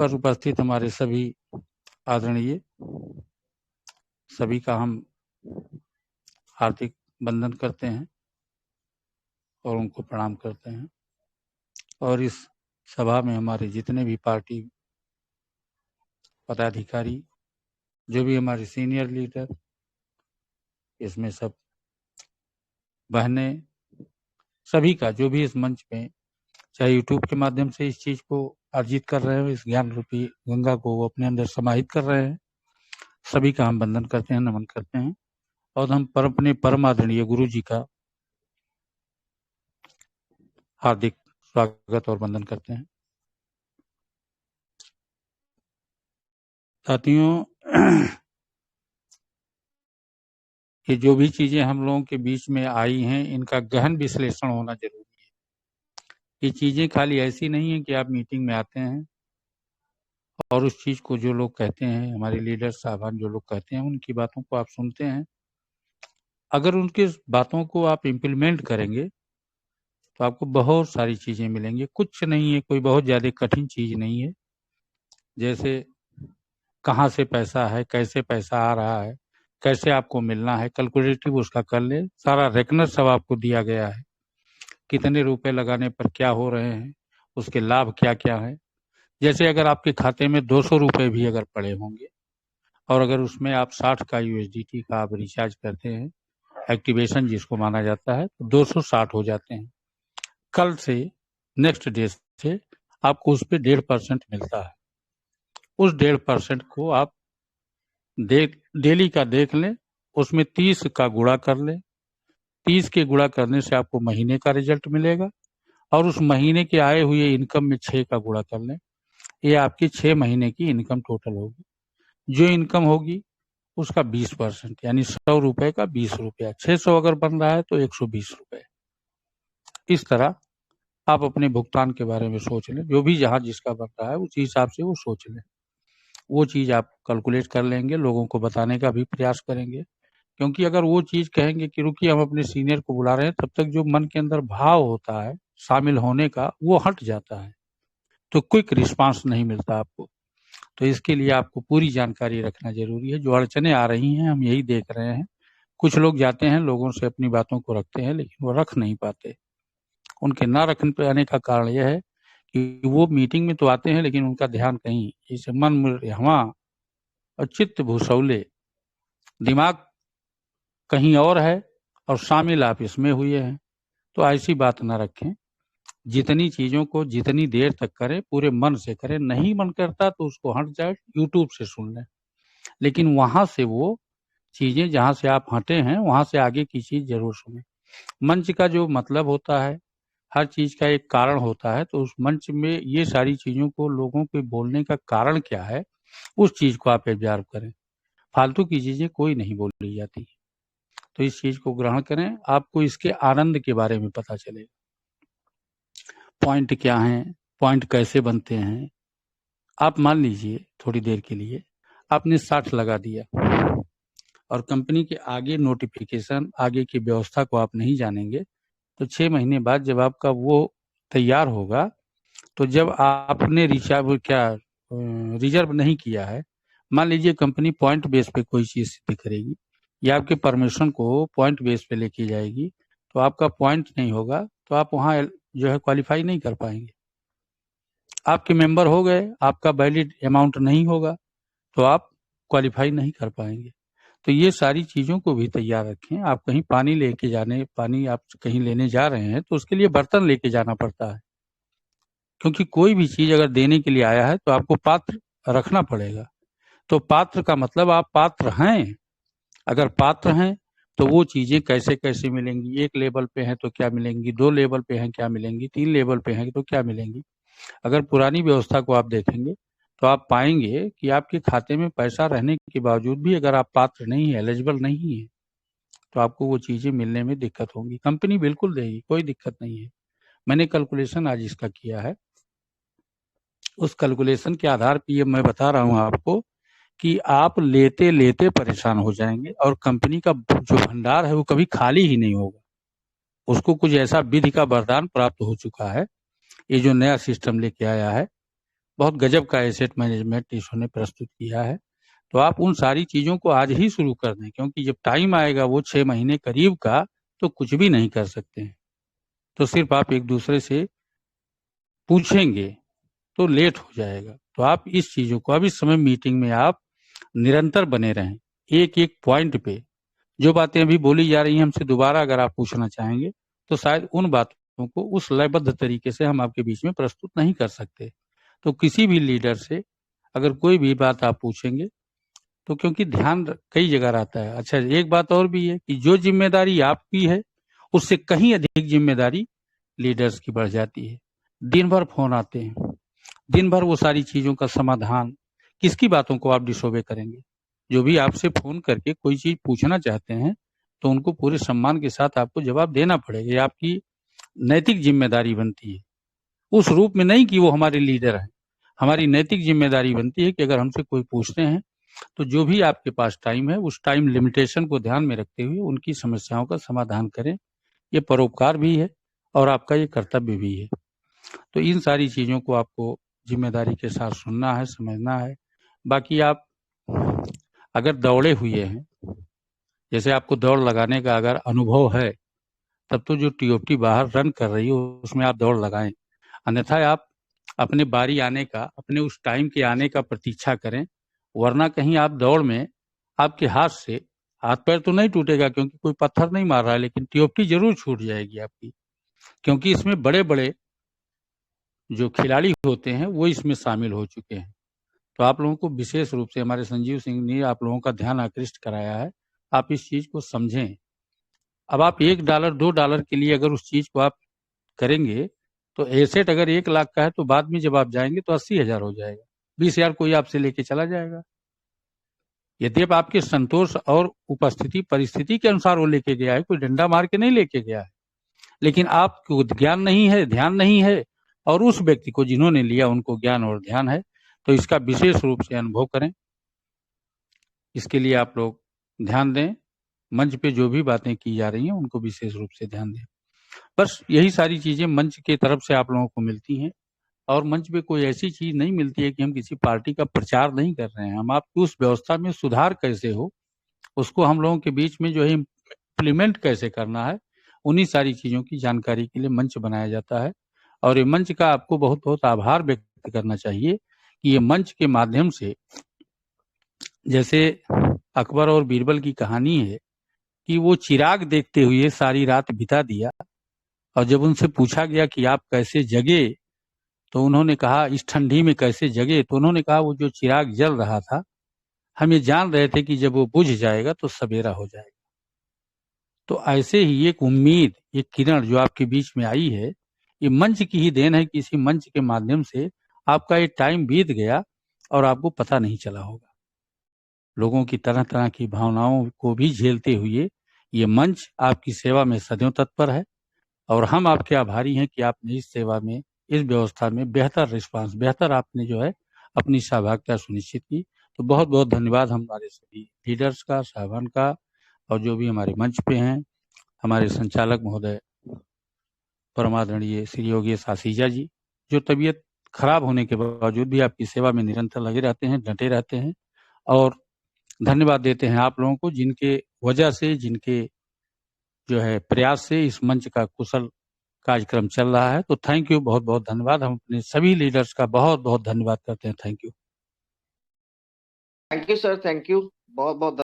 पर उपस्थित हमारे सभी आदरणीय सभी का हम हार्दिक वंदन करते हैं और उनको प्रणाम करते हैं। और इस सभा में हमारे जितने भी पार्टी पदाधिकारी, जो भी हमारे सीनियर लीडर, इसमें सब बहनें, सभी का जो भी इस मंच में चाहे यूट्यूब के माध्यम से इस चीज को अर्जित कर रहे हो, इस ज्ञान रूपी गंगा को वो अपने अंदर समाहित कर रहे हैं, सभी का हम वंदन करते हैं, नमन करते हैं। और हम अपने परम आदरणीय गुरु जी का हार्दिक स्वागत और वंदन करते हैं। साथियों, ये जो भी चीजें हम लोगों के बीच में आई हैं, इनका गहन विश्लेषण होना जरूरी है। ये चीजें खाली ऐसी नहीं है कि आप मीटिंग में आते हैं और उस चीज को जो लोग कहते हैं, हमारे लीडर साहबान जो लोग कहते हैं, उनकी बातों को आप सुनते हैं। अगर उनकी बातों को आप इम्प्लीमेंट करेंगे तो आपको बहुत सारी चीजें मिलेंगी। कुछ नहीं है, कोई बहुत ज्यादा कठिन चीज नहीं है। जैसे कहाँ से पैसा है, कैसे पैसा आ रहा है, कैसे आपको मिलना है, कैलकुलेटिव उसका कर ले। सारा रेकनर सब आपको दिया गया है। कितने रुपए लगाने पर क्या हो रहे हैं, उसके लाभ क्या क्या है। जैसे अगर आपके खाते में 200 रुपए भी अगर पड़े होंगे और अगर उसमें आप 60 का USDT का आप रिचार्ज करते हैं, एक्टिवेशन जिसको माना जाता है, तो 260 हो जाते हैं। कल से नेक्स्ट डे से आपको उस पर 1.5% मिलता है। उस 1.5% को आप डेली का देख लें, उसमें 30 का गुणा कर लें। 30 के गुणा करने से आपको महीने का रिजल्ट मिलेगा और उस महीने के आए हुए इनकम में 6 का गुणा कर लें। ये आपकी 6 महीने की इनकम टोटल होगी। जो इनकम होगी उसका 20%, यानी 100 रुपए का 20 रुपया। 600 अगर बन रहा है तो 120 रुपए। इस तरह आप अपने भुगतान के बारे में सोच लें। जो भी जहां जिसका बन रहा है उस हिसाब से वो सोच लें। वो चीज आप कैलकुलेट कर लेंगे, लोगों को बताने का भी प्रयास करेंगे। क्योंकि अगर वो चीज कहेंगे कि रुकिए हम अपने सीनियर को बुला रहे हैं, तब तक जो मन के अंदर भाव होता है शामिल होने का, वो हट जाता है, तो क्विक रिस्पांस नहीं मिलता आपको। तो इसके लिए आपको पूरी जानकारी रखना जरूरी है। जो अड़चने आ रही हैं हम यही देख रहे हैं। कुछ लोग जाते हैं, लोगों से अपनी बातों को रखते हैं, लेकिन वो रख नहीं पाते। उनके ना रखने पाने का कारण यह है कि वो मीटिंग में तो आते हैं, लेकिन उनका ध्यान कहीं, जैसे मन हवा और चित्त भूसौले, दिमाग कहीं और है और शामिल आप इसमें हुए हैं। तो ऐसी बात ना रखें। जितनी चीजों को जितनी देर तक करें, पूरे मन से करें। नहीं मन करता तो उसको हट जाए, यूट्यूब से सुन लें। लेकिन वहां से वो चीजें जहां से आप हटे हैं, वहां से आगे की चीज जरूर सुने। मंच का जो मतलब होता है, हर चीज का एक कारण होता है। तो उस मंच में ये सारी चीजों को, लोगों के बोलने का कारण क्या है, उस चीज को आप ऑब्जर्व करें। फालतू की चीजें कोई नहीं बोली जाती। तो इस चीज को ग्रहण करें, आपको इसके आनंद के बारे में पता चलेगा। पॉइंट क्या है, पॉइंट कैसे बनते हैं। आप मान लीजिए थोड़ी देर के लिए आपने 60 लगा दिया और कंपनी के आगे नोटिफिकेशन, आगे की व्यवस्था को आप नहीं जानेंगे, तो 6 महीने बाद जब आपका वो तैयार होगा, तो जब आपने रिजर्व नहीं किया है, मान लीजिए कंपनी पॉइंट बेस पे कोई चीज सिद्ध करेगी या आपके परमिशन को पॉइंट बेस पे लेके जाएगी, तो आपका पॉइंट नहीं होगा, तो आप वहां जो है क्वालिफाई नहीं कर पाएंगे। आपके मेंबर हो गए, आपका वैलिड अमाउंट नहीं होगा, तो आप क्वालिफाई नहीं कर पाएंगे। तो ये सारी चीजों को भी तैयार रखें। आप कहीं पानी आप कहीं लेने जा रहे हैं, तो उसके लिए बर्तन लेके जाना पड़ता है। क्योंकि कोई भी चीज अगर देने के लिए आया है तो आपको पात्र रखना पड़ेगा। तो पात्र का मतलब आप पात्र हैं। अगर पात्र हैं तो वो चीजें कैसे कैसे मिलेंगी। 1 लेवल पे हैं तो क्या मिलेंगी, 2 लेवल पे हैं क्या मिलेंगी, 3 लेवल पे हैं तो क्या मिलेंगी। अगर पुरानी व्यवस्था को आप देखेंगे तो आप पाएंगे कि आपके खाते में पैसा रहने के बावजूद भी अगर आप पात्र नहीं है, एलिजिबल नहीं है, तो आपको वो चीजें मिलने में दिक्कत होगी। कंपनी बिल्कुल देगी, कोई दिक्कत नहीं है। मैंने कैलकुलेशन आज इसका किया है। उस कैलकुलेशन के आधार पर ये मैं बता रहा हूँ आपको कि आप लेते लेते परेशान हो जाएंगे और कंपनी का जो भंडार है वो कभी खाली ही नहीं होगा। उसको कुछ ऐसा विधि का वरदान प्राप्त हो चुका है। ये जो नया सिस्टम लेके आया है, बहुत गजब का एसेट मैनेजमेंट इन्होंने प्रस्तुत किया है। तो आप उन सारी चीज़ों को आज ही शुरू कर दें, क्योंकि जब टाइम आएगा वो 6 महीने करीब का, तो कुछ भी नहीं कर सकते हैं। तो सिर्फ आप एक दूसरे से पूछेंगे तो लेट हो जाएगा। तो आप इस चीज़ों को अब इस समय मीटिंग में आप निरंतर बने रहें, एक एक पॉइंट पे जो बातें अभी बोली जा रही हैं हमसे दोबारा अगर आप पूछना चाहेंगे तो शायद उन बातों को उस लयबद्ध तरीके से हम आपके बीच में प्रस्तुत नहीं कर सकते। तो किसी भी लीडर से अगर कोई भी बात आप पूछेंगे तो क्योंकि ध्यान कई जगह रहता है। अच्छा, एक बात और भी है कि जो जिम्मेदारी आपकी है उससे कहीं अधिक जिम्मेदारी लीडर्स की बढ़ जाती है। दिन भर फोन आते हैं, दिन भर वो सारी चीजों का समाधान, किसकी बातों को आप डिसोबे करेंगे? जो भी आपसे फोन करके कोई चीज पूछना चाहते हैं तो उनको पूरे सम्मान के साथ आपको जवाब देना पड़ेगा। ये आपकी नैतिक जिम्मेदारी बनती है, उस रूप में नहीं कि वो हमारे लीडर हैं। हमारी नैतिक जिम्मेदारी बनती है कि अगर हमसे कोई पूछते हैं तो जो भी आपके पास टाइम है उस टाइम लिमिटेशन को ध्यान में रखते हुए उनकी समस्याओं का समाधान करें। ये परोपकार भी है और आपका ये कर्तव्य भी है। तो इन सारी चीज़ों को आपको जिम्मेदारी के साथ सुनना है, समझना है। बाकी आप अगर दौड़े हुए हैं, जैसे आपको दौड़ लगाने का अगर अनुभव है, तब तो जो टीओटी बाहर रन कर रही है उसमें आप दौड़ लगाएं। अन्यथा आप अपने बारी आने का, अपने उस टाइम के आने का प्रतीक्षा करें, वरना कहीं आप दौड़ में आपके हाथ पैर तो नहीं टूटेगा क्योंकि कोई पत्थर नहीं मार रहा है, लेकिन टीओटी जरूर छूट जाएगी आपकी, क्योंकि इसमें बड़े बड़े जो खिलाड़ी होते हैं वो इसमें शामिल हो चुके हैं। तो आप लोगों को विशेष रूप से हमारे संजीव सिंह ने आप लोगों का ध्यान आकृष्ट कराया है। आप इस चीज को समझें। अब आप $1 $2 के लिए अगर उस चीज को आप करेंगे तो एसेट अगर 1 लाख का है तो बाद में जब आप जाएंगे तो 80,000 हो जाएगा। 20,000 कोई आपसे लेके चला जाएगा। यदि आप आपके संतोष और उपस्थिति परिस्थिति के अनुसार वो लेके गया है, कोई डंडा मार के नहीं लेके गया है, लेकिन आपको ज्ञान नहीं है, ध्यान नहीं है, और उस व्यक्ति को जिन्होंने लिया उनको ज्ञान और ध्यान है, तो इसका विशेष रूप से अनुभव करें। इसके लिए आप लोग ध्यान दें। मंच पे जो भी बातें की जा रही हैं उनको विशेष रूप से ध्यान दें। बस यही सारी चीजें मंच के तरफ से आप लोगों को मिलती हैं, और मंच पे कोई ऐसी चीज नहीं मिलती है कि हम किसी पार्टी का प्रचार नहीं कर रहे हैं। हम आपकी उस व्यवस्था में सुधार कैसे हो, उसको हम लोगों के बीच में जो है इम्प्लीमेंट कैसे करना है, उन्हीं सारी चीजों की जानकारी के लिए मंच बनाया जाता है। और ये मंच का आपको बहुत बहुत आभार व्यक्त करना चाहिए कि ये मंच के माध्यम से, जैसे अकबर और बीरबल की कहानी है कि वो चिराग देखते हुए सारी रात बिता दिया, और जब उनसे पूछा गया कि आप कैसे जगे, तो उन्होंने कहा इस ठंडी में कैसे जगे, तो उन्होंने कहा वो जो चिराग जल रहा था, हम ये जान रहे थे कि जब वो बुझ जाएगा तो सवेरा हो जाएगा। तो ऐसे ही एक उम्मीद, एक किरण जो आपके बीच में आई है, ये मंच की ही देन है कि इसी मंच के माध्यम से आपका ये टाइम बीत गया और आपको पता नहीं चला होगा। लोगों की तरह तरह की भावनाओं को भी झेलते हुए ये मंच आपकी सेवा में सदैव तत्पर है, और हम आपके आभारी हैं कि आपने इस सेवा में, इस व्यवस्था में बेहतर रिस्पांस, बेहतर आपने जो है अपनी सहभागिता सुनिश्चित की। तो बहुत बहुत धन्यवाद हमारे सभी लीडर्स का, साहबान का, और जो भी हमारे मंच पे हैं, हमारे संचालक महोदय परमादरणीय श्री योगेश आसीजा जी, जो तबीयत खराब होने के बावजूद भी आपकी सेवा में निरंतर लगे रहते हैं, डटे रहते हैं। और धन्यवाद देते हैं आप लोगों को, जिनके वजह से, जिनके जो है प्रयास से इस मंच का कुशल कार्यक्रम चल रहा है। तो थैंक यू, बहुत बहुत धन्यवाद। हम अपने सभी लीडर्स का बहुत बहुत धन्यवाद करते हैं। Thank you. Thank you sir, thank you, बहुत बहुत